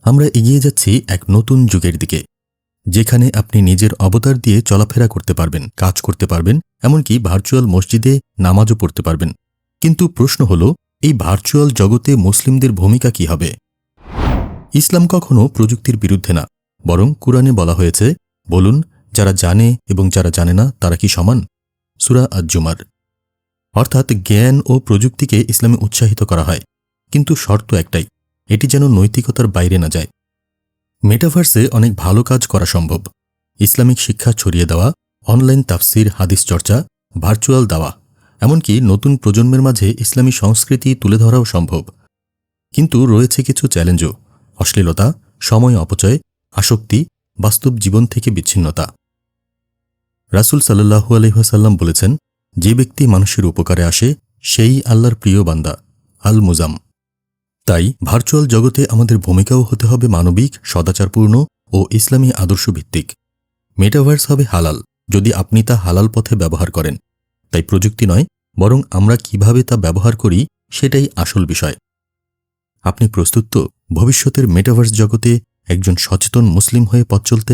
আমরা এগিয়ে যাচ্ছি এক নতুন যুগের দিকে, যেখানে আপনি নিজের অবতার দিয়ে চলাফেরা করতে পারবেন, কাজ করতে পারবেন, এমনকি ভার্চুয়াল মসজিদে নামাজও পড়তে পারবেন। কিন্তু প্রশ্ন হল, এই ভার্চুয়াল জগতে মুসলিমদের ভূমিকা কি হবে? ইসলাম কখনো প্রযুক্তির বিরুদ্ধে না, বরং কুরআনে বলা হয়েছে, বলুন, যারা জানে এবং যারা জানে না তারা কি সমান? সূরা আজ-জুমার। অর্থাৎ জ্ঞান ও প্রযুক্তিকে ইসলামে উৎসাহিত করা হয়, কিন্তু শর্ত একটাই, এটি যেন নৈতিকতার বাইরে না যায়। মেটাভার্সে অনেক ভালো কাজ করা সম্ভব। ইসলামিক শিক্ষা ছড়িয়ে দেওয়া, অনলাইন তাফসির, হাদিস চর্চা, ভার্চুয়াল দাওয়া, এমনকি নতুন প্রজন্মের মাঝে ইসলামী সংস্কৃতি তুলে ধরাও সম্ভব। কিন্তু রয়েছে কিছু চ্যালেঞ্জও: অশ্লীলতা, সময় অপচয়, আসক্তি, বাস্তব জীবন থেকে বিচ্ছিন্নতা। রাসূল সাল্লাল্লাহু আলাইহি ওয়াসাল্লাম বলেছেন, যে ব্যক্তি মানুষের উপকারে আসে সেই আল্লাহর প্রিয় বান্দা। আল মুজাম। তাই ভার্চুয়াল জগতে আমাদের ভূমিকাও হতে হবে মানবিক, সদাচারপূর্ণ ও ইসলামী আদর্শভিত্তিক। মেটাভার্স হবে হালাল যদি আপনি তা হালাল পথে ব্যবহার করেন। তাই প্রযুক্তি নয়, বরং আমরা কিভাবে তা ব্যবহার করি সেটাই আসল বিষয়। আপনি প্রস্তুত তো ভবিষ্যতের মেটাভার্স জগতে একজন সচেতন মুসলিম হয়ে পথ চলতে?